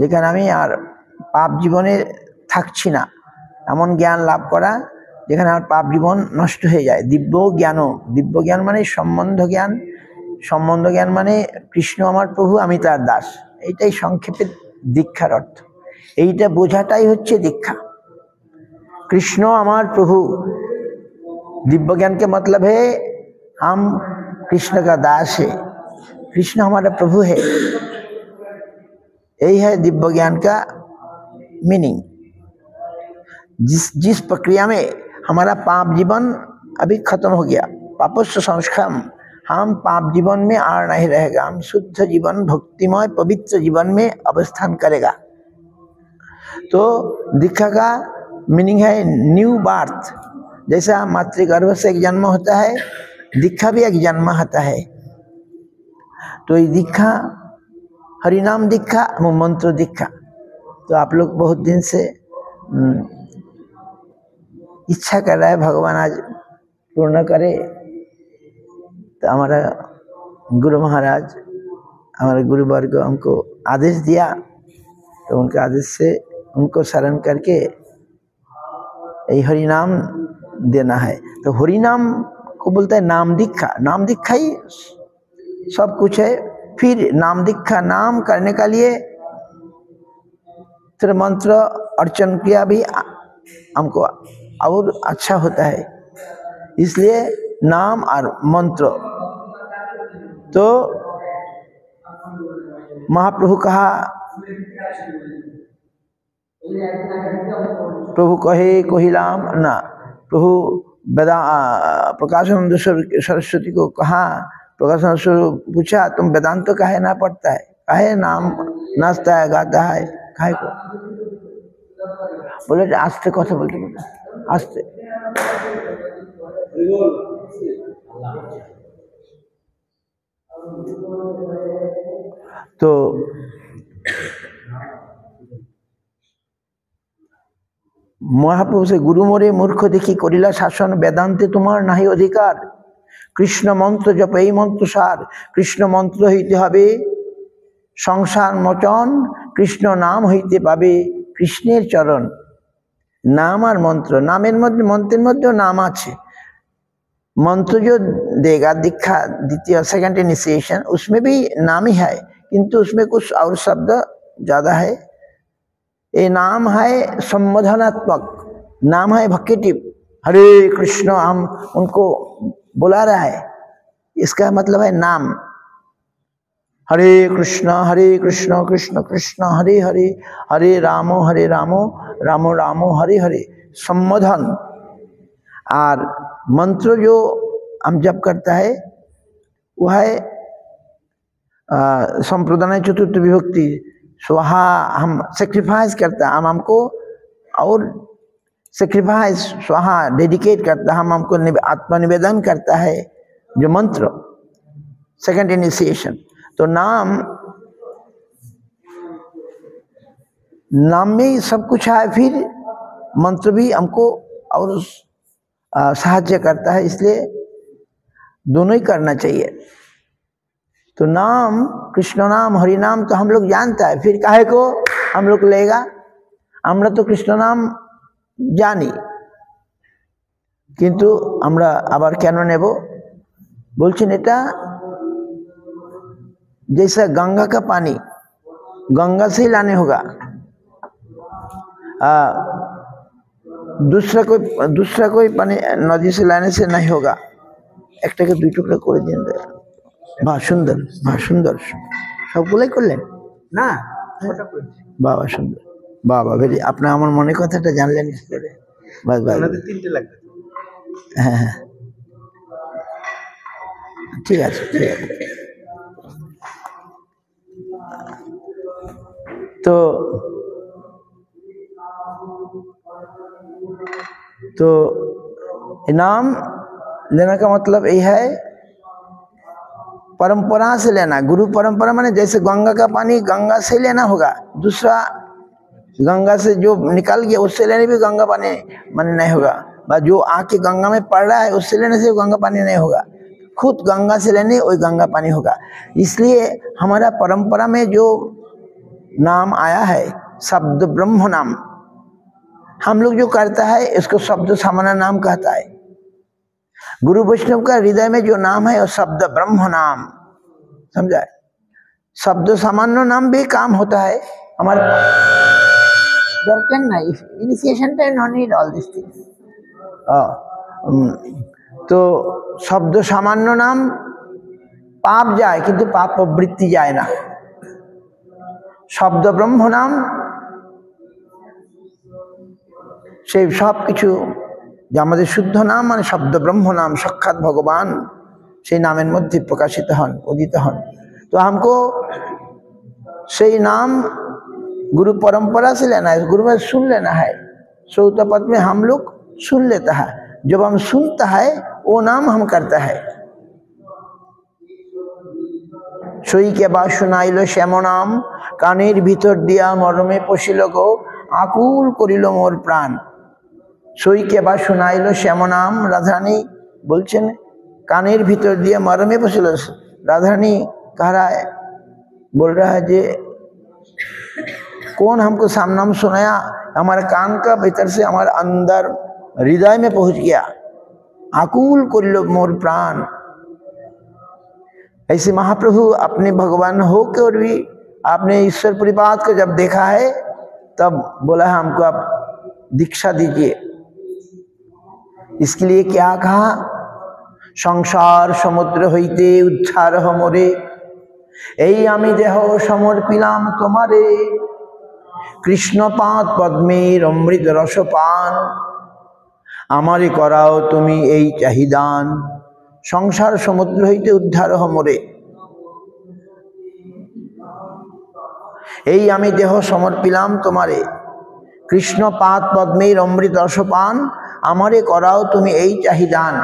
যেখানে আমি আর পাপ জীবনে থাকছি না, এমন জ্ঞান লাভ করা যেখানে আমার পাপ জীবন নষ্ট হয়ে যায়। দিব্য জ্ঞান মানে সম্বন্ধ জ্ঞান। সম্বন্ধ জ্ঞান মানে কৃষ্ণ আমার প্রভু, আমি তার দাস। এইটাই সংক্ষেপে দীক্ষার অর্থ। এইটা বোঝাটাই হচ্ছে दीक्षा। कृष्ण हमार प्रभु, दिव्य ज्ञान के मतलब है हम कृष्ण का दास है, कृष्ण हमारा प्रभु है। यही है दिव्य ज्ञान का मीनिंग। जिस प्रक्रिया में हमारा पाप जीवन अभी खत्म हो गया, पापस्य संस्कारम, हम पाप जीवन में आ नहीं रहेगा, हम शुद्ध जीवन, भक्तिमय पवित्र जीवन में अवस्थान करेगा। तो दीक्षा का मीनिंग है न्यू बार्थ। जैसा मातृगर्भ से एक जन्म होता है, दीक्षा भी एक जन्म होता है। तो ये दीक्षा हरिनाम दीक्षा, मंत्र दीक्षा। तो आप लोग बहुत दिन से इच्छा कर रहा है भगवान आज पूर्ण करे। तो हमारा गुरु महाराज, हमारे गुरुवर्ग हमको आदेश दिया, तो उनके आदेश से उनको शरण करके यही हरिनाम देना है। तो हरिनाम को बोलता है नाम दीक्षा। नाम दीक्षा ही सब कुछ है। फिर नाम दीक्षा, नाम करने का लिए फिर मंत्र अर्चन किया भी हमको और अच्छा होता है, इसलिए नाम और मंत्र। तो महाप्रभु कहा, प्रभु कहे कोहिलाम ना, प्रभु प्रकाशानंद सरस्वती को कहा, प्रकाशानंद सरस्वती पूछा तुम वेदांत तो काहे ना पढ़ता है, काहे नाम नाचता है गाता है, काहे को? बोले आस्ते कथा बोलते बोलते आस्ते। तो महाप्रभु से गुरु मोरे मूर्ख देखी करिला शासन, वेदांते तुम्हार नहीं अधिकार, कृष्ण मंत्र जप এই मंत्र सार, कृष्ण मंत्र হইতে হবে সংসার মোচন, কৃষ্ণ নাম হইতে পাবে কৃষ্ণের চরণ। नाम और मंत्र, नामेर मध्य मंत्रेर मध्य नाम आछे। मंत्र जो देगा दीक्षा द्वितीय सेकंड इनिशिएशन, उसमें भी नाम ही है, किंतु उसमें कुछ और शब्द ज्यादा है। ये नाम है संबोधनात्मक, नाम है भक्तिटिव। हरे कृष्ण हम उनको बुला रहा है, इसका मतलब है नाम। हरे कृष्ण कृष्ण कृष्ण हरे हरे, हरे रामो रामो रामो हरे हरे, संबोधन। और मंत्र जो हम जप करता है वह है संप्रदान चतुर्थ विभक्ति स्वाहा। हम सेक्रीफाइस करता है, हम हमको और सेक्रीफाइस स्वाहा डेडिकेट करता है, हम हमको आत्मनिवेदन करता है जो मंत्र सेकंड इनिशिएशन। तो नाम में ही सब कुछ है, फिर मंत्र भी हमको और सहायता करता है, इसलिए दोनों ही करना चाहिए। तो नाम कृष्ण नाम हरि नाम तो हम लोग जानता है, फिर काहे को हम लोग लेगा? আমরা তো কৃষ্ণ নাম জানি, কিন্তু আমরা আবার কেন নেব? বলছেন এটা जैसा गंगा का पानी गंगा से ही लाने होगा, दूसरा कोई पानी नदी से लाने से नहीं होगा। एक टाके दुई टुकड़ा করে দিন। বাহ সুন্দর, বাহ সুন্দর, সবগুলাই করলেন না? বাবা সুন্দর, বাবা ভেরি। আপনি আমার মনে কথাটা জানলেন কি করে? বাস বাস, তিনটে লাগবে। হ্যাঁ হ্যাঁ ঠিক আছে ঠিক আছে। तो इनाम लेने का मतलब यही है परंपरा से लेना। गुरु परंपरा माने जैसे गंगा का पानी गंगा से लेना होगा, दूसरा गंगा से जो निकल गया उससे लेने भी गंगा पानी माने नहीं होगा, जो आके गंगा में पड़ रहा है उससे लेने से गंगा पानी नहीं होगा, खुद गंगा से लेने वही गंगा पानी होगा। इसलिए हमारा परंपरा में जो नाम आया है, शब्द ब्रह्म नाम। हम लोग जो करता है इसको शब्द सामान्य नाम कहता है। गुरु वैष्णव का हृदय में जो नाम है वो शब्द ब्रह्म नाम, समझा? शब्द सामान्य नाम भी काम होता है हमारे initiation time, no need all this things. तो शब्द सामान्य नाम पाप जाए किंतु पाप प्रवृत्ति जाए ना। शब्द ब्रह्म नाम সেই সব কিছু যে আমাদের শুদ্ধ নাম মানে শব্দ ব্রহ্ম নাম, সাক্ষাৎ ভগবান সেই নামের মধ্যে প্রকাশিত হন, উদিত হন। तो हमको সেই नाम गुरु परंपरा से लेना है, गुरु में सुन लेना है। श्रोतापद में हम लोग सुन लेता है, जब हम सुनता है वो नाम हम करता है। সই কেবা শুনাইল শ্যাম নাম, কানের ভিতর দিয়া মরমে পশিল গো, আকুল করিল মোর প্রাণ। সই কেবা শুনাইল শ্যাম নাম, রাধারানী বলছেন কানের ভিতর দিয়া মরমে পশিল। राधारानी कह रहा है, बोल रहा है जे कौन हमको श्याम नाम सुनाया, हमारे कान का भीतर से हमारे अंदर हृदय में पहुंच गया, आकुल करिल मोर प्राण। ऐसे महाप्रभु अपने भगवान हो के और भी आपने ईश्वर परिपाद को जब देखा है तब बोला है हमको आप दीक्षा दीजिए। इसके लिए क्या कहा, संसार समुद्र হইতে উদ্ধার মোরে, এই আমি দেহ সমর্পিলাম তোমারে, কৃষ্ণপাদ পদ্মের অমৃত রসপান, আমারে করাও তুমি এই চাহিদান, সংসার সমুদ্র হইতে উদ্ধার মোরে। এই আমি দেহ সমর্পিলাম তোমারে, কৃষ্ণপাদ পদ্মের অমৃত রসপান, আমারে করাও তুমি এই চাহিদান।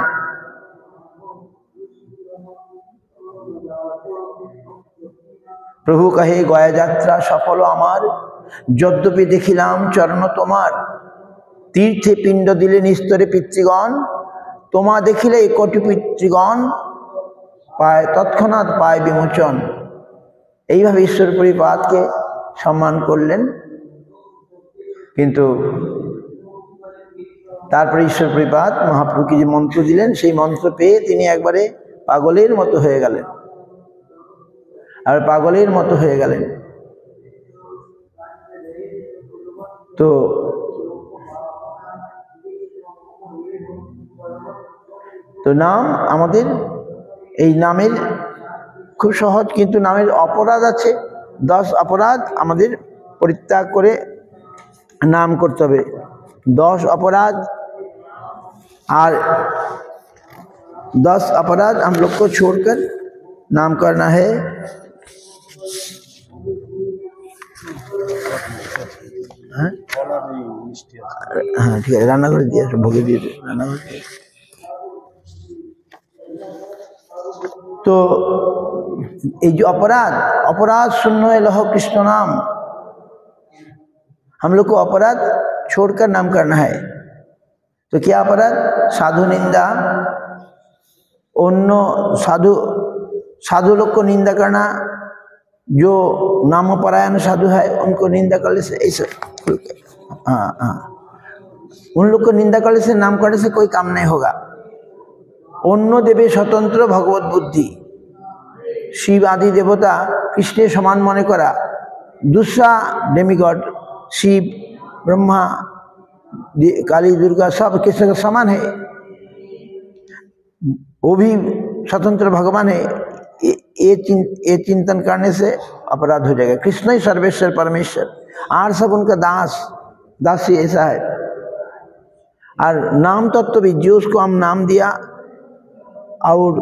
प्रभु कहे गया यात्रा सफल आमार, यद्यपि देखिलाम चरण तोमार, तीर्थे पिंड दिले निस्तरे पितृगण, तोमा देखिले कोटि पितृगण पाए तत्क्षणात् पाए विमोचन। এইভাবে ঈশ্বর পরিপাদকে সম্মান করলেন, কিন্তু তারপরে ঈশ্বর পরিপাদ মহাপ্রভুকে যে মন্ত্র দিলেন সেই মন্ত্র পেয়ে তিনি একবারে পাগলের মতো হয়ে গেলেন, আর পাগলের মতো হয়ে গেলেন। তো তো নাম আমাদের, এই নামের খুব সহজ, কিন্তু নামের অপরাধ আছে। 10 অপরাধ আমাদের পরিত্যাগ করে नाम करते হবে। 10 अपराध और 10 अपराध हम लोग को छोड़कर नाम करना है। हाँ ठीक है, रान्ना कर दिया, भोगे दिए, रान्ना कर दिया। तो ये जो अपराध शून्य लहो कृष्ण नाम, हम लोग को अपराध छोड़कर नाम करना है। तो क्या अपराध? साधु निंदा, अन्य साधु लोग को निंदा करना, जो नामपरायण साधु है उनको निंदा करने से ऐसे, उन लोग को निंदा करने से, नाम करने से कोई काम नहीं होगा। अन्य देवे स्वतंत्र भगवत बुद्धि, शिव आदि देवता कृष्ण समान मने करा, दूसरा डेमिगॉड शिव ब्रह्मा काली दुर्गा सब कृष्ण का समान है, वो भी स्वतंत्र भगवान है। ये चिंतन करने से अपराध हो जाएगा। कृष्ण ही सर्वेश्वर परमेश्वर, और सब उनका दासी ऐसा है। और नाम तत्वविद, जो उसको हम नाम दिया, और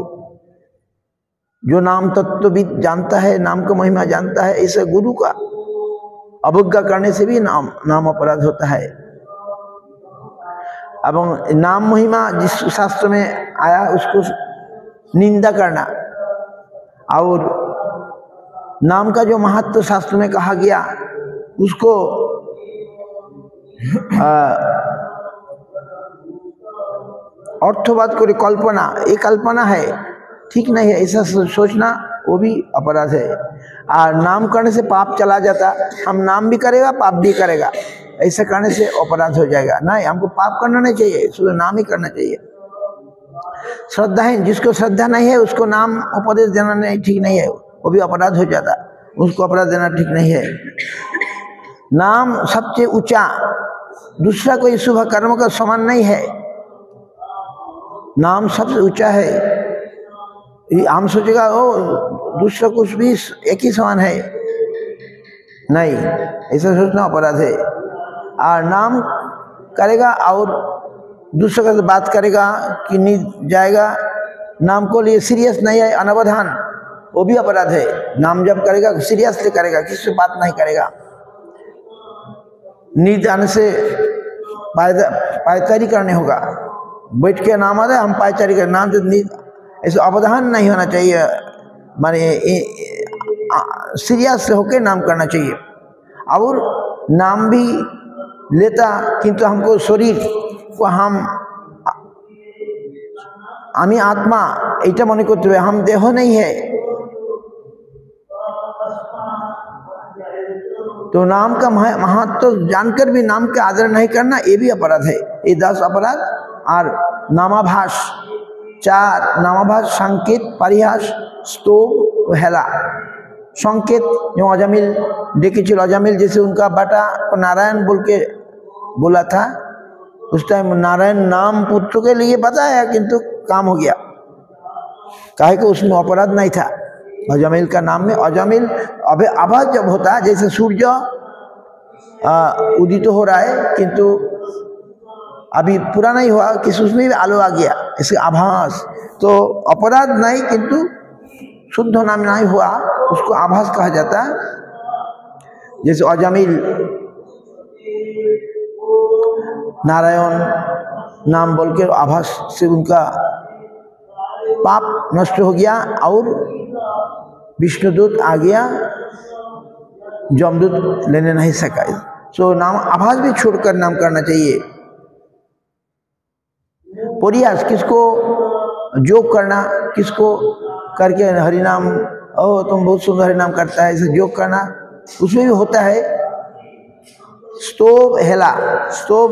जो नाम तत्वविद जानता है, नाम का महिमा जानता है, ऐसा गुरु का अवज्ञा करने से भी नाम अपराध होता है। अब नाम महिमा जिस शास्त्र में आया उसको निंदा करना, और नाम का जो महत्व शास्त्र में कहा गया उसको अर्थवाद करे कल्पना, ये कल्पना है, ठीक नहीं है, ऐसा सोचना वो भी अपराध है। और नाम करने से पाप चला जाता, हम नाम भी करेगा पाप भी करेगा, ऐसा करने से अपराध हो जाएगा। नहीं, हमको पाप करना नहीं चाहिए, शुद्ध नाम ही करना चाहिए। श्रद्धाहीन, जिसको श्रद्धा नहीं है उसको नाम उपदेश देना नहीं ठीक नहीं है, वो भी अपराध हो जाता, उसको अपराध देना ठीक नहीं है। नाम सबसे ऊंचा, दूसरा कोई शुभ कर्म का समान नहीं है, नाम सबसे ऊंचा है। हम सोचेगा ओ दूसरा कुछ भी एक ही समान है, नहीं, ऐसा सोचना अपराध है। और नाम करेगा और दूसरे का बात करेगा कि नहीं जाएगा, नाम को लिए सीरियस नहीं है, अनवधान, वो भी अपराध है। नाम जब करेगा सीरियसली करेगा, किसी से बात नहीं करेगा। नींद आने से पायचारी करने होगा, बैठ के नाम आ रहा है हम पायचारी कर, नाम से नींद, ऐसे अवधान नहीं होना चाहिए, माने सीरियस होकर नाम करना चाहिए। और नाम भी लेता किंतु हमको शरीर को আমি आत्मा এটা মনে করতে হবে, हम देह नहीं है। तो नाम का महत्व तो जानकर भी नाम का आदर नहीं करना, ये भी अपराध है। ये 10 अपराध। और नामाभास 4, नामाभास संकेत, परिहास, स्तोभ, हेला। संकेत जो अजामिल डेकेचिल, अजामिल जैसे उनका बेटा को नारायण बोल के बोला था, उस टाइम नारायण नाम पुत्र के लिए बताया किंतु काम हो गया, काहे को उसमें अपराध नहीं था। अजामिल का नाम में अजामिल अभी आभास जब होता है, जैसे सूर्य उदित हो रहा है किंतु अभी पूरा नहीं हुआ, किस उसमें भी आलो आ गया, इसका आभास, तो अपराध नहीं किंतु शुद्ध नाम नहीं हुआ, उसको आभास कहा जाता है। जैसे अजामिल नारायण नाम बोल के आभास से उनका पाप नष्ट हो गया और विष्णुदूत आ गया, जमदूत लेने नहीं सका। सो नाम आभास भी छोड़कर नाम करना चाहिए। परिहास, किसको जोक करना, किसको करके हरिनाम, ओ तुम बहुत सुंदर हरिनाम करता है, ऐसे जोक करना, उसमें भी होता है। स्तोभ, हेला। स्तोभ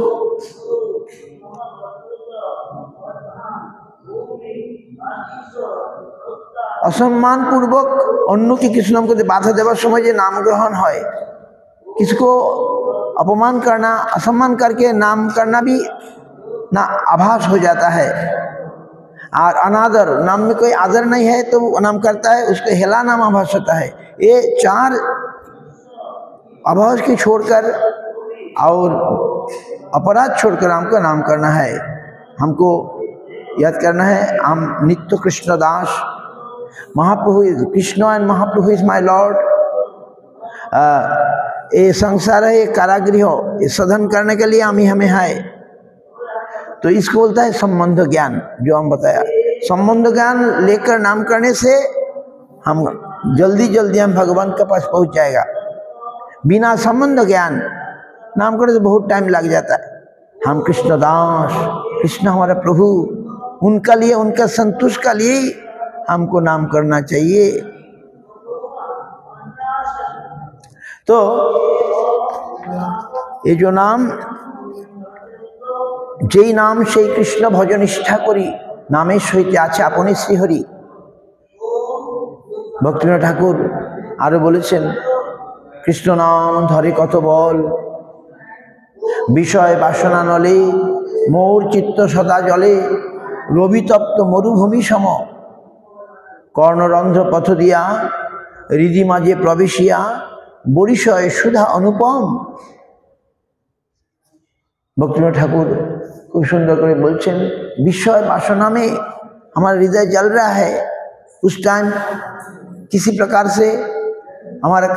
असम्मान पूर्वक अन्य के किसी नाम को बाधा देवर समय जो नाम ग्रहण है, किसको अपमान करना, असम्मान करके नाम करना भी ना आभास हो जाता है। और अनादर, नाम में कोई आदर नहीं है तो वो नाम करता है, उसको हेला नाम आभास होता है। ये 4 आभास की छोड़कर और अपराध छोड़कर हमको नाम करना है। हमको याद करना है, हम Nitya Krishna Das, Mahaprabhu is Krishna and Mahaprabhu is my Lord. ये संसार है, ये कारागृह, ये साधन करने के लिए हमें है। तो इसको बोलता है संबंध ज्ञान, जो हम बताया। संबंध ज्ञान लेकर नाम करने से हम जल्दी हम भगवान के पास पहुंच जाएगा। बिना संबंध ज्ञान नाम करने से बहुत टाइम लग जाता है। हम कृष्ण दास, कृष्ण हमारा प्रभु, उनका लिए, उनका संतुष्ट का लिए हमको नाम करना चाहिए। तो ये जो नाम, যেই নাম সেই কৃষ্ণ ভজন নিষ্ঠা করি, নামের সহিতে আছে আপনি শ্রীহরি। ভক্তিবিনোদ ঠাকুর আরো বলেছেন, কৃষ্ণ নাম ধরে কত বল, বিষয় বাসনা নলে মোর চিত্ত সদা জলে, রবিতপ্ত মরুভূমি সম, কর্ণরন্ধ্র পথ দিয়া হৃদি মাঝে প্রবেশিয়া, বরিশয় সুধা অনুপম। भक्तिविनोद ठाकुर खूब सुंदर कर बोलছেন, विषय वासना में हमारा हृदय जल रहा है, उस टाइम किसी प्रकार से हमारा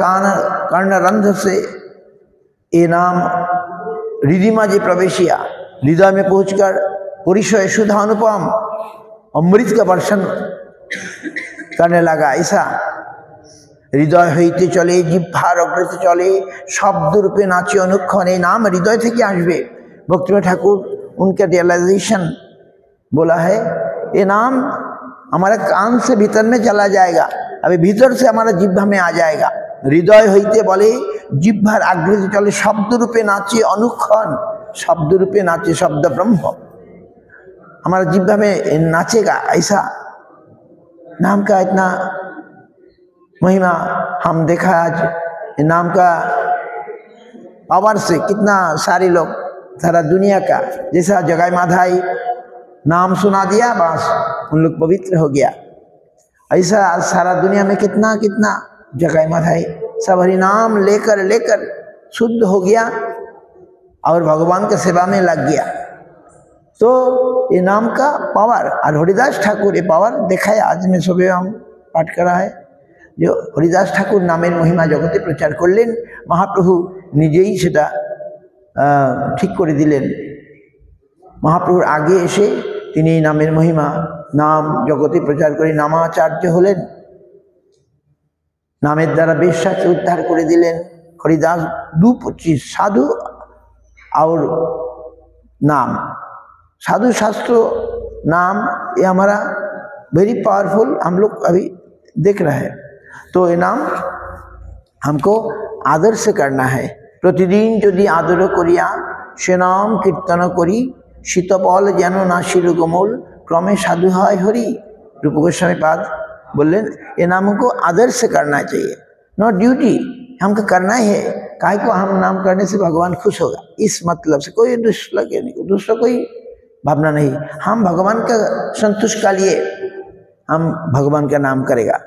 कर्णरंध्र से ये नाम हृदिमा जी प्रवेशिया, हृदय में पहुंचकर परिचय सुधा अनुपम अमृत का वर्षण करने लगा। ऐसा हृदय हईते चले, जिह्वार अग्रते चले, शब्द रूपे नाचे अनुक्षण, ये नाम हृदय থেকে আসবে। भक्तिविनोद ठाकुर उनका रियलाइजेशन बोला है, ये नाम हमारे कान से भीतर में चला जाएगा, अभी भीतर से हमारा जिह्वा में आ जाएगा। हृदय होते बोले जिह्वार आग्रह चले शब्द रूपे नाचे अनुक्षण, शब्द रूपे नाचे शब्द ब्रह्म, हमारा जिह्वा में नाचेगा। ऐसा नाम का इतना महिमा हम देखा आज। नाम का पावर से कितना सारे लोग सारा दुनिया का, जैसा जगाई माधाई नाम सुना दिया बस उन लोग पवित्र हो गया। ऐसा आज सारा दुनिया में कितना कितना जगाई माधाई सब हरि नाम लेकर लेकर शुद्ध हो गया और भगवान के सेवा में लग गया। तो ये नाम का पावर, और हरिदास ठाकुर ये पावर देखा है। आज में सुबह हम पाठ करा है जो हरिदास ठाकुर नामेर महिमा जगते प्रचार करलें, महाप्रभु निजेई सेटा ठीक करे दिलें। महाप्रभुर आगे एसे तिनी नामेर महिमा नाम जगते प्रचार करे नामाचार्य हलें, नामेर द्वारा बेश्याके उद्धार करे दिलें। हरिदास 2:25 साधु और नाम, साधु शास्त्र नाम, ये हमारा वेरी पावरफुल हम लोग अभी देख रहे हैं। तो ये नाम हमको आदर से करना है। प्रतिदिन यदि आदर करिया से नाम कीर्तन करी, शीतपल जेन ना शिर कोमल क्रमे साधु है हरि। रूप गोस्वामी पाद बोलें ये नाम को आदर से करना चाहिए, नॉट ड्यूटी, हमको करना ही है। काहे को हम नाम करने से भगवान खुश होगा, इस मतलब से कोई दूसरा के नहीं, दूसरा कोई भावना नहीं। हम भगवान का संतुष्ट का लिए हम भगवान का नाम करेगा,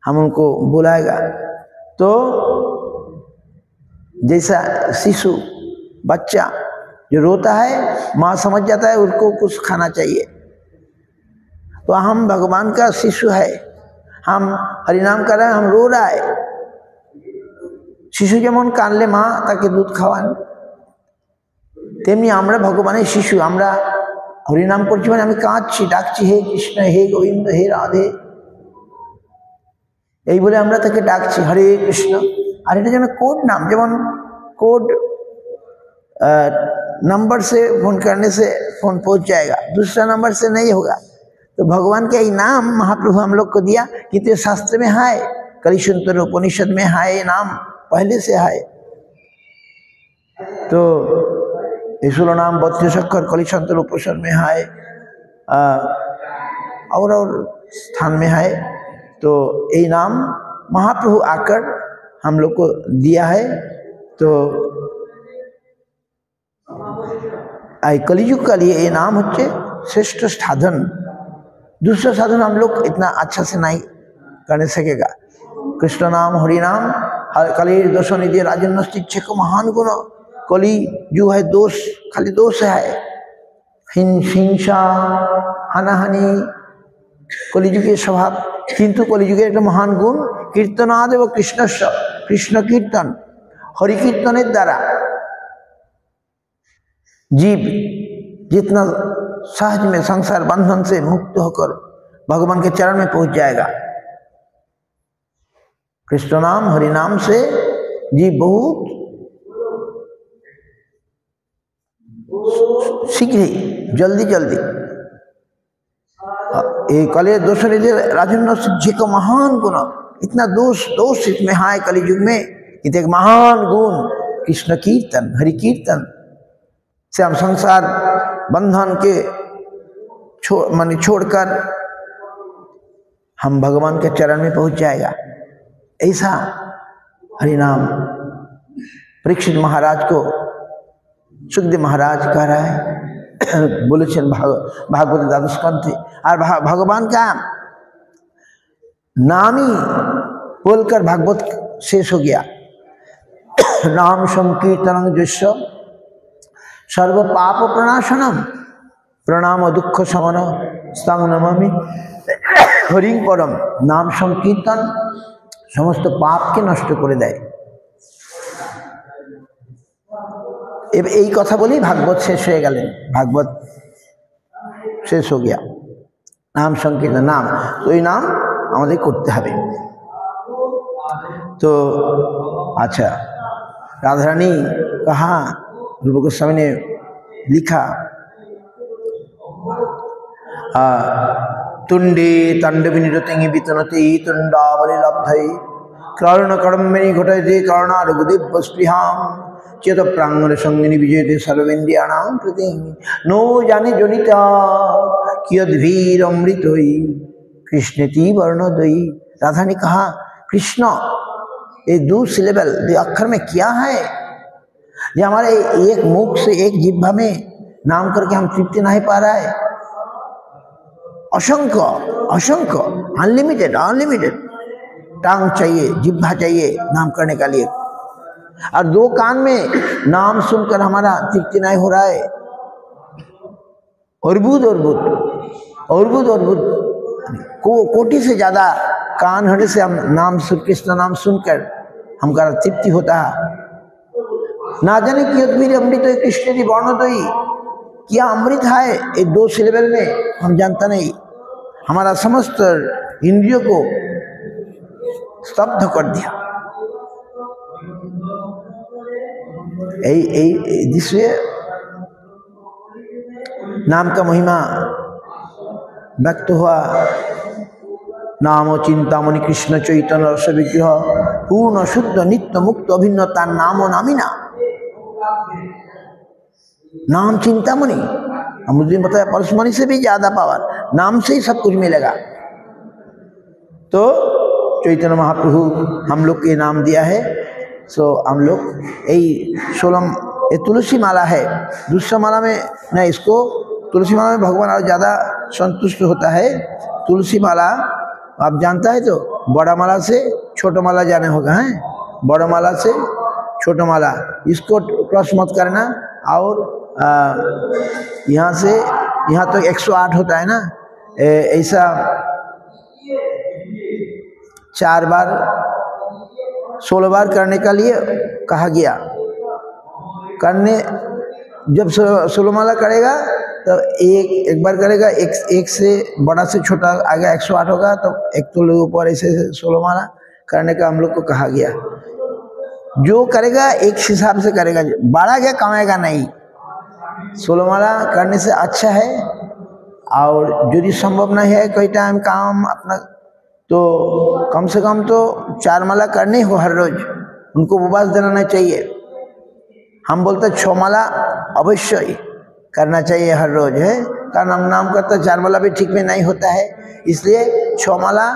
हम उनको बुलाएगा। तो जैसा शिशु बच्चा जो रोता है, माँ समझ जाता है उसको कुछ खाना चाहिए। तो हम भगवान का शिशु है, हम हरिनाम कर रहे हैं, हम रो रहा है। शिशु जेमन कानले मा ताके दूध खावान, तेमনি আমরা ভগবানের শিশু। আমরা হরিনাম করছি মানে আমি কাঁদছি, ডাকছি হে কৃষ্ণ, হে গোবিন্দ, হে রাধে, এই বলে আমরা তাকে ডাকছি হরে কৃষ্ণ। আর এটা যেন কোড नाम, যেমন कोड नंबर से फोन करने से फोन पहुंच जाएगा, दूसरा नंबर से नहीं होगा। तो भगवान का ये नाम महाप्रभु हम लोग को दिया, कितने शास्त्र में है, कलिशंतर उपनिषद में है, ये नाम पहले से है। तो ईश्वर नाम 32 अक्षर कलिशंतर उपनिषद में है, और स्थान में है। तो ये नाम महाप्रभु आकर हम लोग को दिया है। तो कलियुग का लिए ये नाम होचे श्रेष्ठ साधन। दूसरा साधन हम लोग इतना अच्छा से नहीं करने सकेगा। कृष्ण नाम हरि नाम कलिर दोष निधि राजन शिक्षक महान गुण। कली जो है दोष, खाली दोष है, हिंसा हानाहानि कलिजुगे स्वभाव। किंतु कलिजुगे एक महान गुण कीर्तनादेव कृष्णस्य, कृष्ण कीर्तन हरि कीर्तन द्वारा जीव जितना सहज में संसार बंधन से मुक्त होकर भगवान के चरण में पहुंच जाएगा। कृष्ण नाम हरि नाम से जीव बहुत शीघ्र ही जल्दी जल्दी ये कले दोष राजन जी को महान गुण, इतना दोष इसमें है कलियुग में, एक महान गुण कृष्ण कीर्तन हरि कीर्तन से हम संसार बंधन के छोड़कर हम भगवान के चरण में पहुंच जाएगा। ऐसा हरिनाम परीक्षित महाराज को सुखदेव महाराज कह रहा है, बोले भागवत द्वादश स्कंध। और भगवान का नाम ही बोलकर भागवत शेष हो गया। नाम संकीर्तनं जस्य सर्व पाप प्रणाशनम प्रणाम दुख शमन स्तंग नमामि हरि परम। नाम संकीर्तन समस्त पाप के नष्ट कर दे। এই কথা বলেই ভাগবত শেষ হয়ে গেলেন, ভাগবত শেষ हो गया। नाम संकीर्तन नाम, तो ये नाम আমাদের করতে হবে। तो अच्छा, राधा रानी कहा, रूप गोस्वामी ने लिखा तुंडे तांडविनिरतिं वितनते तुंडावलिलब्धये कर्णकर्मणि घटयते कर्णार्बुदिव्यस्पृहां चेत प्रांगण संगिनी विजयते सर्वेन्द्रियाणां कृतिं नो जाने जनिता कियद्भीर अमृतोयि कृष्णति वर्णोदयी। राधा ने कहा कृष्ण ये दो सिलेबल दो अक्षर में क्या है जो हमारे एक मुख से एक जिह्वा में नाम करके हम तृप्ति नहीं पा रहा है। असंख्य असंख्य अनलिमिटेड अनलिमिटेड टांग चाहिए जिह्वा चाहिए नाम करने के लिए और दो कान में नाम सुनकर हमारा तृप्ति नहीं हो रहा है। अर्बुद अर्बुद अर्बुद अर्बुद कोटि से ज्यादा कान हटे से हम नाम कृष्ण नाम सुनकर हमका तृप्ति होता है। ना जाने कि अद्भुत अमृत कृष्ण की वर्णोदयी क्या अमृत है ये दो सिलेबल में हम जानता नहीं। हमारा समस्त इंद्रियों को स्तब्ध कर दिया। जिससे नाम का महिमा व्यक्त हुआ। नाम चिंतामणि कृष्ण चैतन्य रस विग्रह पूर्ण शुद्ध नित्य मुक्त अभिन्न तार नाम नामिना। नाम चिंतामणि मुझे बताया परसमणि से भी ज्यादा पावर नाम से ही सब कुछ मिलेगा। तो चैतन्य महाप्रभु हम लोग के नाम दिया है। सो हम लोग यही 16 ये तुलसी माला है। दूसरा माला में नहीं, इसको तुलसी माला में भगवान और ज़्यादा संतुष्ट होता है। तुलसी माला आप जानता है तो बड़ा माला से छोटा माला जाने होगा है। बड़ा माला से छोटा माला इसको क्रॉस मत करना। और यहाँ से यहाँ तो 108 होता है ना, ऐसा 4 बार 16 बार करने का लिए कहा गया। करने जब 16 माला करेगा तो एक बार करेगा, एक से बड़ा से छोटा आगे 108 होगा तो एक तो लोग ऊपर ऐसे 16 माला करने का हम लोग को कहा गया। जो करेगा एक हिसाब से करेगा, बढ़ा गया कमाएगा नहीं। 16 माला करने से अच्छा है। और यदि संभव नहीं है कोई टाइम काम अपना तो कम से कम तो 4 माला करनी हो हर रोज, उनको उपवास देना नहीं चाहिए। हम बोलते 6 माला अवश्य ही करना चाहिए हर रोज है, कारण हम नाम करते 4 माला भी ठीक में नहीं होता है, इसलिए 6 माला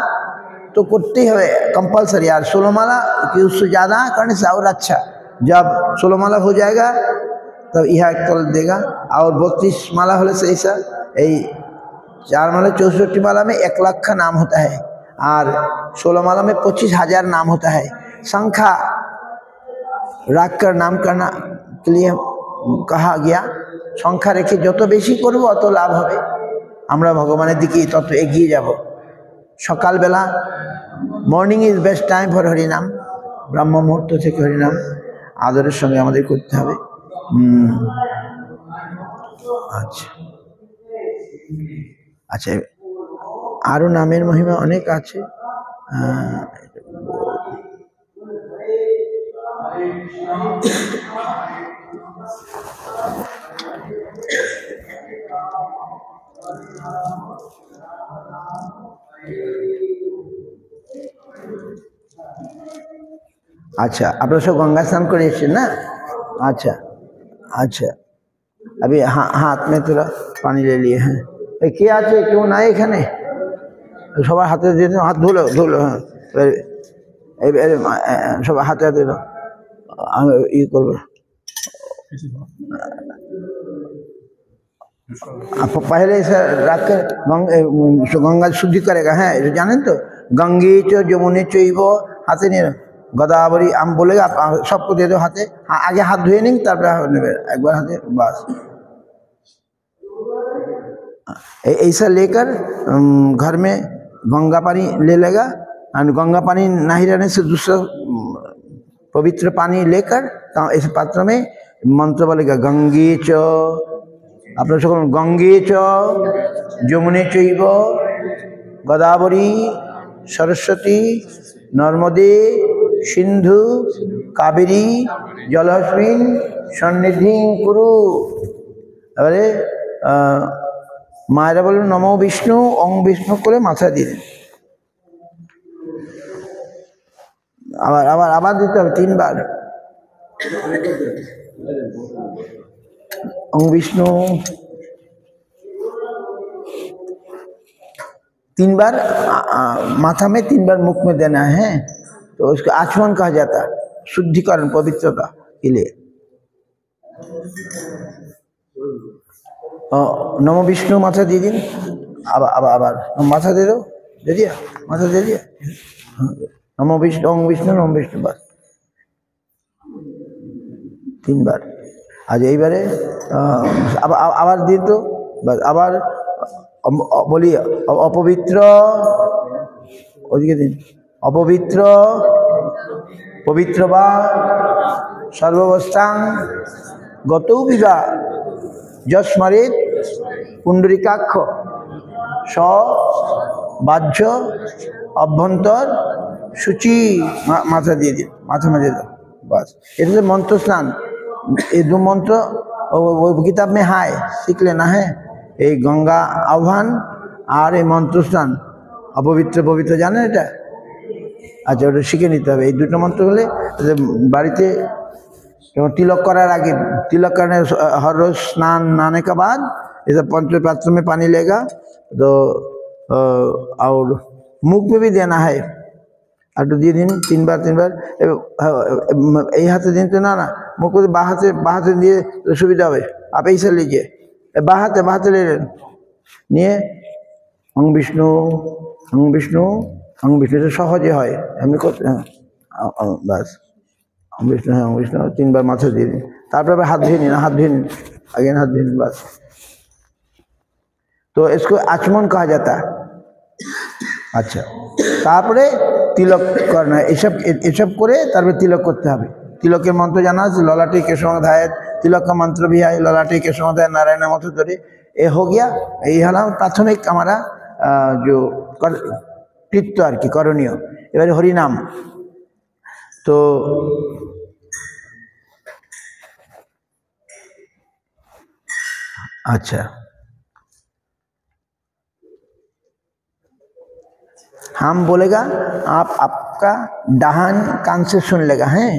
तो करते हुए कंपलसरी यार। 16 माला कि उससे ज़्यादा करने से और अच्छा। जब 16 माला हो जाएगा तब यह एक तल देगा। और 32 माला होने से ऐसा यही 4 माला 64 माला में 1 लाख का नाम होता है और 16 माला में 25,000 नाम होता है। संख्या रख कर नाम करना के लिए कहा गया। संख्या रेखे जो तो बेशी करब अत लाभ হবে। আমরা ভগবানের দিকে তত এগিয়ে যাব। সকালবেলা morning is best time for হরিনাম। ব্রহ্ম মুহূর্ত থেকে হরিনাম আদরের সঙ্গে আমাদের করতে হবে। আচ্ছা আচ্ছা, আরও নামের মহিমা অনেক আছে। अच्छा, आप लोग सब गंगा स्नान कर ना। अच्छा अच्छा, अभी हाथ में थोड़ा पानी ले लिए हैं। কে আছে কেউ নাই এখানে? সবার হাতে দিয়ে দাও, হাত ধুলো ধুলো। হ্যাঁ সবার হাতে হাতে দাও, আমি ই করবো। पहले ऐसा रख कर गंगा शुद्धि करेगा। है जानें तो गंगे च यमुने चैव हाथे नहीं गोदावरी हम बोलेगा आप सबको दे दो हाथे। हाँ आगे हाथ धुए नहीं तब एक बार हाथे बस ऐसा लेकर घर में गंगा पानी ले लेगा। और गंगा पानी नहीं रहने से दूसरा पवित्र पानी लेकर इस पात्र में मंत्र बोलेगा गंगे च अपने सकल गंगे च यमुने चैव गोदावरी सरस्वती नर्मदे सिंधु कावेरी जलस्मिन् सन्निधिं कुरु। अरे মায়েরা বললেন নমো বিষ্ণু, অং বিষ্ণু করে মাথা দিলেন। আবার আবার আবার দিতে হবে 3 বার। ओम विष्णु 3 बार माथा में, 3 बार मुख में देना है। तो उसको आचमन कहा जाता है, शुद्धिकरण पवित्रता के लिए। नमो विष्णु माथा दे दिन। अब माथा दे दो, दे दिया, माथा दे दिया। नमो विष्णु, ओम विष्णु, नमो विष्णु, बस 3 बार। आज यही बारे আবার দিন তো, বাস আবার বলি অপবিত্র, ওদিকে দিন, অপবিত্র পবিত্র বা সর্বাবস্থাং গতৌ বিবা যস্মরেৎ পুণ্ডরিকাক্ষ স বাহ্য অভ্যন্তর সূচি। মাথা দিয়ে দিন, মাথা মাঝে দাও, বাস। এটা হচ্ছে মন্ত্র স্নান। ये 2 मंत्र वो किताब में है, सीख लेना है। ये गंगा आह्वान और ये मंत्र स्नान, अपवित्र पवित्र जाने এটা? আচ্ছা, ওটা শিখে নিতে হবে। এই 2টো মন্ত্র হলে বাড়িতে तिलक करार आगे, तिलक करने हर रोज स्नान नहाने के बाद ये सब पंच पात्र में पानी लेगा तो और मुख में भी देना है। और तो दिए दिन 3 बार এই হাতে দিন তো না, মুখ में বাঁ হাতে দিয়ে সুবিধা হবে। आप ऐसे लीजिए, बाँ हाथे ले लें, নিয়ে ওম বিষ্ণু ওম বিষ্ণু ওম বিষ্ণু, এটা সহজে হয় এমনি করতে। বাস ওম বিষ্ণু, হ্যাঁ ওম বিষ্ণু 3 बार মাথা দিয়ে দিন। তারপর হাত ধুয়ে নিন, হাত ধুয়ে নিন, अगेन हाथ धुए, बस। तो इसको आचमन कहा जाता है। अच्छा, তারপরে তিলক করনা, এসব করে তারপরে তিলক করতে হবে। তিলকের মন্ত্র জানা আছে, ललाटे केशवधाय, तिलक का मंत्र भी है ललाटे केशवधाय नारायण मंत्र धरे। ये हो गया, ये हला प्राथमिक हमारा जो कृत्य আর কি করণীয়। এবারে হরিনাম। তো अच्छा, हम बोलेगा, आप आपका डाहान कान से सुन लेगा, हैं।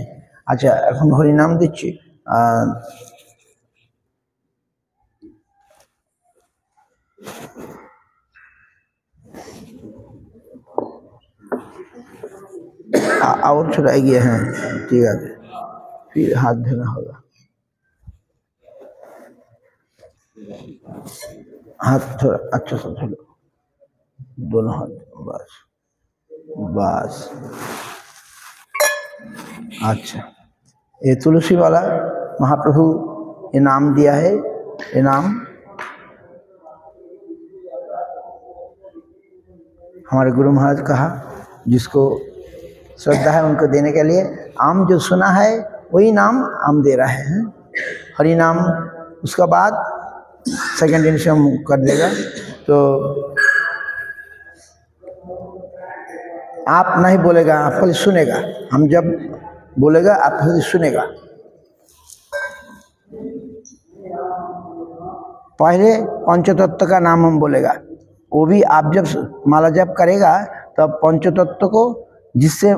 अच्छा, এখন হরিনাম দিচ্ছি। और थोड़ा आगे, हैं, ठीक है, फिर हाथ धोना होगा, हाथ थोड़ा अच्छा सा धो लो, दोनों हाथ, बस बस। अच्छा, ये तुलसी वाला महाप्रभु ये नाम दिया है। ये नाम हमारे गुरु महाराज कहा, जिसको श्रद्धा है उनको देने के लिए। आम जो सुना है वही नाम आम दे रहे हैं, हरि नाम। उसका बाद सेकेंड दिन से हम कर देगा। तो आप नहीं बोलेगा, आप खाली सुनेगा। हम जब बोलेगा आप खाली सुनेगा। पहले पंचतत्व का नाम हम बोलेगा, वो भी आप जब माला जप करेगा तब पंचतत्व को, जिससे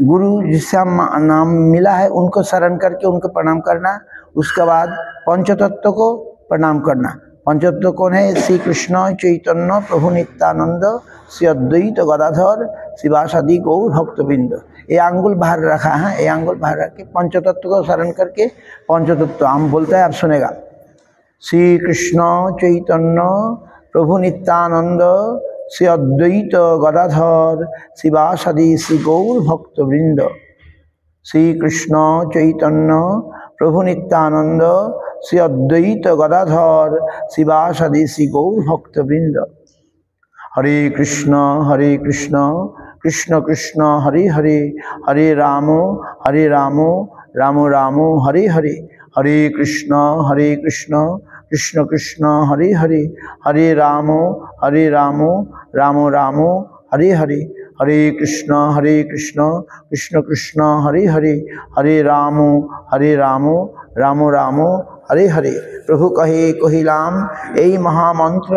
गुरु जिससे नाम मिला है उनको शरण करके उनको प्रणाम करना। उसके बाद पंचतत्व को प्रणाम करना। पंचतत्व कौन है? श्री कृष्ण चैतन्य प्रभु नित्यानंद श्री अद्वैत गदाधर शिवासादि गौर भक्तबिंद। ये आंगुल बाहर रखा है, ये आंगुल बाहर रख के पंचतत्व को शरण करके पंचतत्व हम बोलते हैं, आप सुनेगा। श्री कृष्ण चैतन्य प्रभु नित्यानंद श्री अद्वैत गदाधर शिवासादि श्री गौर भक्तवृंद। श्री कृष्ण चैतन्य प्रभु नित्यानंद श्री अद्वैत गदाधर शिवासादि श्री गौर भक्तवृंद। हरे कृष्ण कृष्ण कृष्ण हरे हरे, हरे राम राम राम हरे हरे। हरे कृष्ण कृष्ण कृष्ण हरे हरे, हरे राम राम राम हरे हरे। हरे कृष्ण कृष्ण कृष्ण हरे हरे, हरे राम राम राम हरे हरे प्रभु कहे कहिलाम এই মহামন্ত্র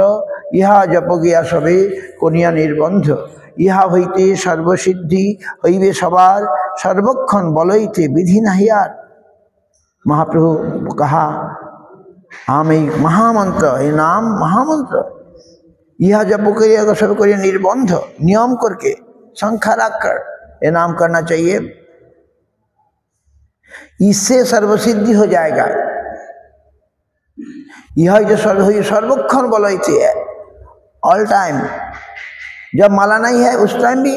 ইহা জপ গিয়া সবে করিয়া নির্বন্ধ ইহা হইতে সর্বসিদ্ধি হইবে সবার সর্বক্ষণ বলইতে বিধি নাহি আর। महाप्रभु कहा हम एक महामंत्र ये नाम महामंत्र यह जप करिएगा सब करिए निर्बंध नियम करके संख्या रख कर ये नाम करना चाहिए। इससे सर्वसिद्धि हो जाएगा। यह जो सर्वक्षण बोलते है ऑल टाइम। जब माला नहीं है उस टाइम भी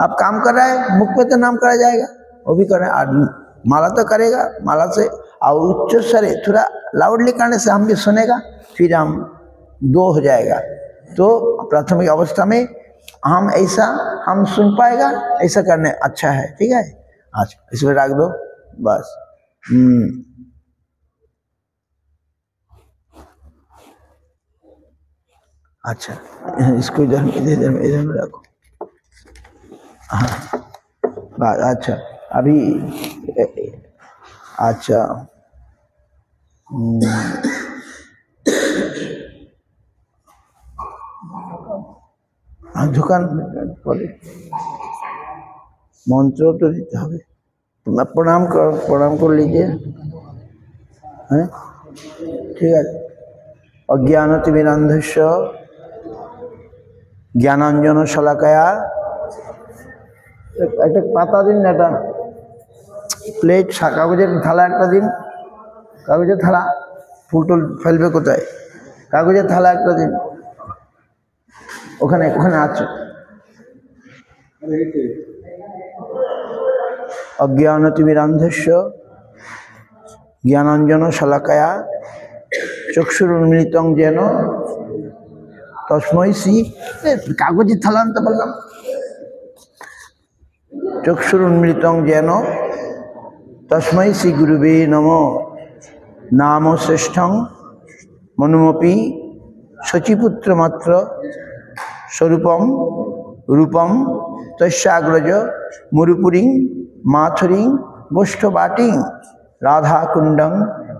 आप काम कर रहे हैं मुख पे तो नाम करा जाएगा वो भी कर रहे हैं। माला तो करेगा माला से और उच्च स्वर थोड़ा लाउडली करने से हम भी सुनेगा फिर हम दो हो जाएगा। तो प्राथमिक अवस्था में हम ऐसा हम सुन पाएगा ऐसा करने अच्छा है। ठीक है अच्छा इसमें रख दो बस। अच्छा इसको इधर में रखो। हाँ अच्छा अभी अच्छा দোকান পরে মন্ত্র তো দিতে হবে। প্রণাম कर लीजिए। हैं ठीक है। अज्ञानतिमिरान्धस्य ज्ञानांजन शलाकया একটা পাতা দিন না, একটা প্লেট কাগজের থালা একটা দিন। কাগজের থালা ফুল টুল ফেলবে কোথায়? কাগজের থালা একটা দিন। ওখানে ওখানে আছে। অজ্ঞানতিমিরান্ধস্য জ্ঞানাঞ্জন শলাকয়া চক্ষুরুন্মিলিতং যেন তস্मै শ্রী। কাগজের থালা আনতে বললাম। চক্ষুরুন্মিলিতং যেন তস্मै শ্রী গুরুবে নমঃ। নাম শ্রেষ্ঠং মনুমপি শচীপুত্র মাত্র স্বরূপম রূপম তস্যাগ্রজ মুরুপুরিং মাথুরিং গোষ্ঠবাটিং রাধাকুণ্ডং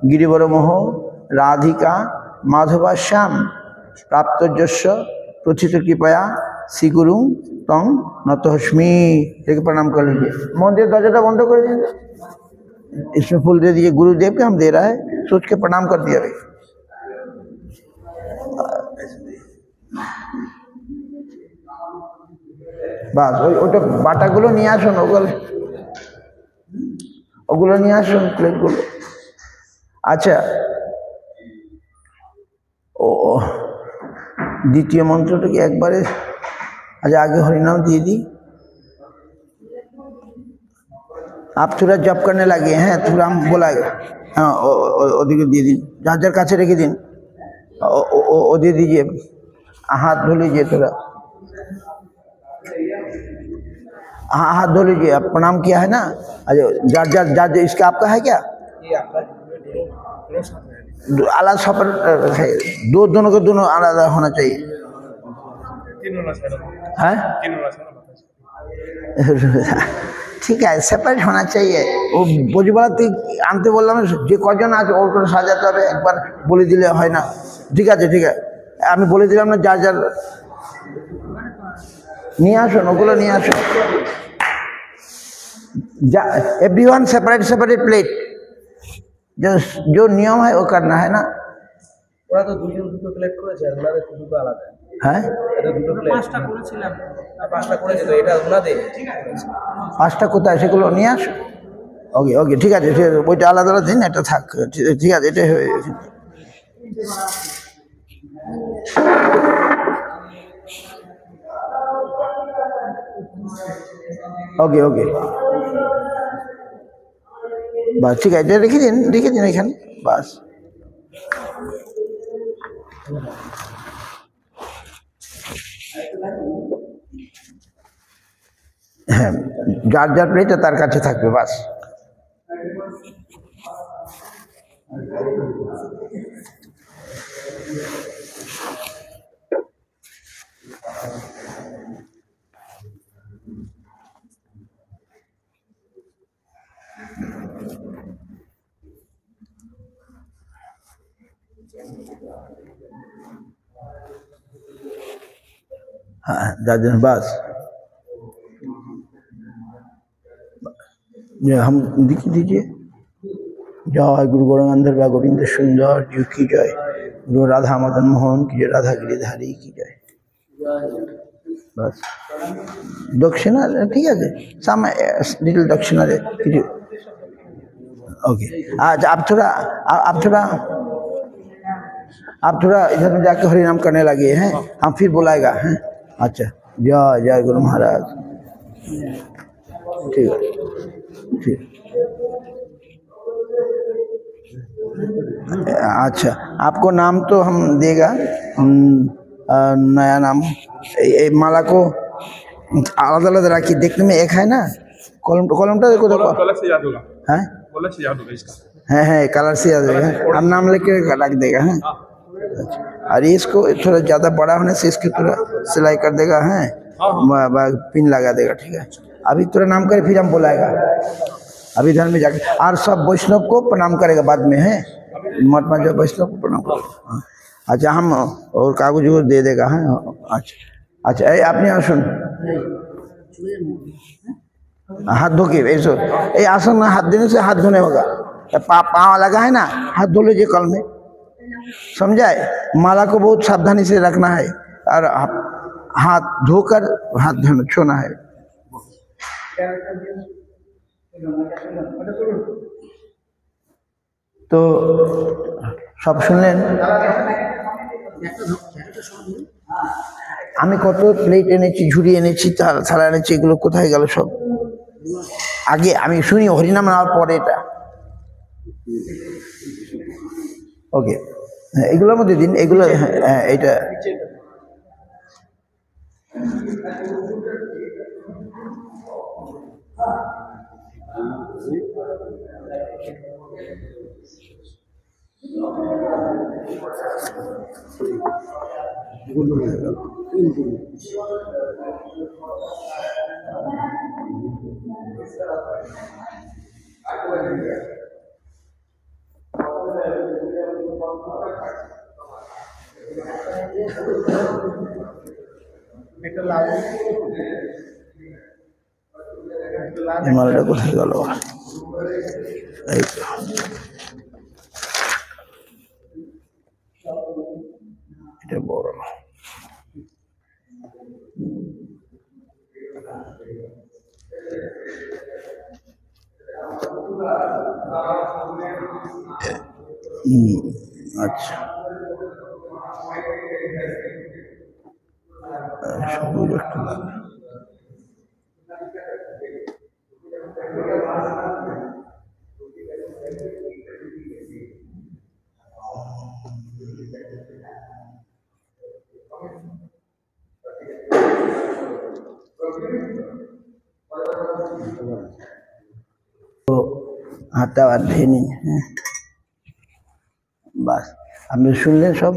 গিরিবরমোহ রাধিকা মাধবাশ্যাম प्राप्तजस्य प्रथित कृपया श्री गुरु तंग नतोस्मी। देखिए प्रणाम कर लीजिए। मंदिर दरवाजा बंद कर दीजिए। इसमें फूल दे दीजिए। गुरुदेव के हम दे रहा है सोच के प्रणाम कर दिया। बस ওটা বাটাগুলো নিয়ে আসুন। ওগুলো নিয়ে আসুন প্লেটগুলো। আচ্ছা ও द्वितीय मंत्र तो एक बार आज आगे हरिनाम दिए दी। आप थोड़ा जप करने लगे हैं थोड़ा हम बोलाएगा। हाँ ओदिके दिए दिन जार जार काछे रेखे दिन ओ दे दीजिए। हाथ धो लीजिए थोड़ा। हाँ हाथ धो लीजिए। आप प्रणाम किया है ना। अरे जार जार जार इसका आपका है क्या? अलग सेपरेट है। दोनों को दोनों अलग होना चाहिए। है ठीक है सेपरेट होना चाहिए। वो बोझवाला आनते बोललाम যে কজন আছে ওর করে সাজাতে হবে। একবার বলে দিলে হয় না। ঠিক আছে ঠিক আছে আমি বলে দিলাম না যার যার নিয়ে আসুন ওগুলো নিয়ে আসুন। Everyone separate separate plate. जो नियम है वो करना है ना। ওরা তো দুজন দুটো প্লেট করেছে আর ওনাদের দুটো আলাদা। হ্যাঁ এটা দুটো প্লেট পাঁচটা করেছিলাম। পাঁচটা করেছে তো এটা ওনাদের। পাঁচটা কোথায় সেগুলো নিয়ে আসো। ওকে ওকে ঠিক আছে ঠিক আছে ওইটা আলাদা আলাদা দিন এটা থাক। ঠিক আছে এটাই হয়ে গেছে। ओके ओके बस ठीक है लिखे दिन एखाने बस। हाँ जार जार प्लेट तार काछे थाकबे बस। हाँ जाजन बस ये हम लिख दीजिए। जय गुरु गौरांगधर बा गोविंद सुंदर जी की जय, गुरु राधा मदन मोहन की जय, राधा गिरिधारी की जय। बस दक्षिणा ठीक है, सम लिटिल दक्षिणा दे। ओके आज आप थोड़ा इधर में जाके हरि नाम करने लगे हैं, हम फिर बुलाएगा हैं। अच्छा जय जय गुरु महाराज। ठीक है ठीक। अच्छा आपको नाम तो हम देगा, नया नाम माला को आलादा आलादा रखी, देखने में एक है ना, कॉलमटा देखो देखो है है कलर से याद होगा, हम नाम लेके रख देगा है। और इसको थोड़ा ज़्यादा बड़ा होने से इसके थोड़ा सिलाई कर देगा है, पिन लगा देगा। ठीक है अभी थोड़ा नाम करे फिर हम बुलाएगा, अभी इधर में जाके और सब वैष्णव को प्रणाम करेगा बाद में है, महात्मा जब वैष्णव को प्रणाम करेगा। अच्छा हम और कागज को दे देगा है। अच्छा अच्छा आपने आसन हाथ धो के ऐसे ये आसन में हाथ देने से हाथ धोने होगा, पाँव लगा है ना, हाथ धो लीजिए कल में, समझाए। माला को बहुत सावधानी से रखना है और हाथ धोकर हाथ छूना है। तो सब শুনলেন, আমি কত প্লেট এনেছি, ঝুড়ি এনেছি, থালা এনেছি, এগুলো কোথায় গেল সব? আগে আমি শুনি হরিনাম নেওয়ার পরে এটা। ওকে এগুলোর মধ্যে দিন, এগুলো হ্যাঁ এটা মালাটা কোথায় গেল? এই তো এটা বড় আচ্ছা সবুজ একটু তো হাতটা আর ধুয়ে নিন। হ্যাঁ বাস আপনি শুনলেন সব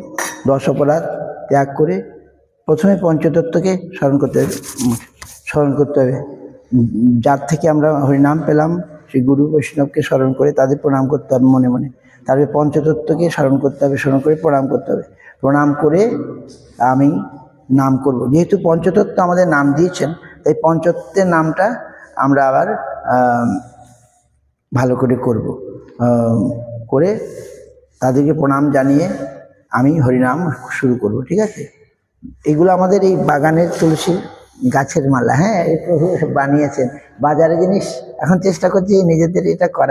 10 অপরাধ ত্যাগ করে প্রথমে পঞ্চতত্ত্বকে স্মরণ করতে হবে। যার থেকে আমরা হরিনাম পেলাম সেই গুরু বৈষ্ণবকে স্মরণ করে তাদের প্রণাম করতে হবে মনে মনে। তারপরে পঞ্চতত্ত্বকে স্মরণ করতে হবে, স্মরণ করে প্রণাম করতে হবে। প্রণাম করে আমি নাম করব, যেহেতু পঞ্চতত্ত্ব আমাদের নাম দিয়েছেন তাই পঞ্চতত্ত্বের নামটা আমরা আবার ভালো করে করব, করে তাদেরকে প্রণাম জানিয়ে আমি হরিনাম শুরু করব। ঠিক আছে এগুলো আমাদের এই বাগানের তুলসী গাছের মালা। হ্যাঁ এই প্রভু বানিয়েছেন, বাজারে জিনিস এখন চেষ্টা করছি নিজেদের এটা করা।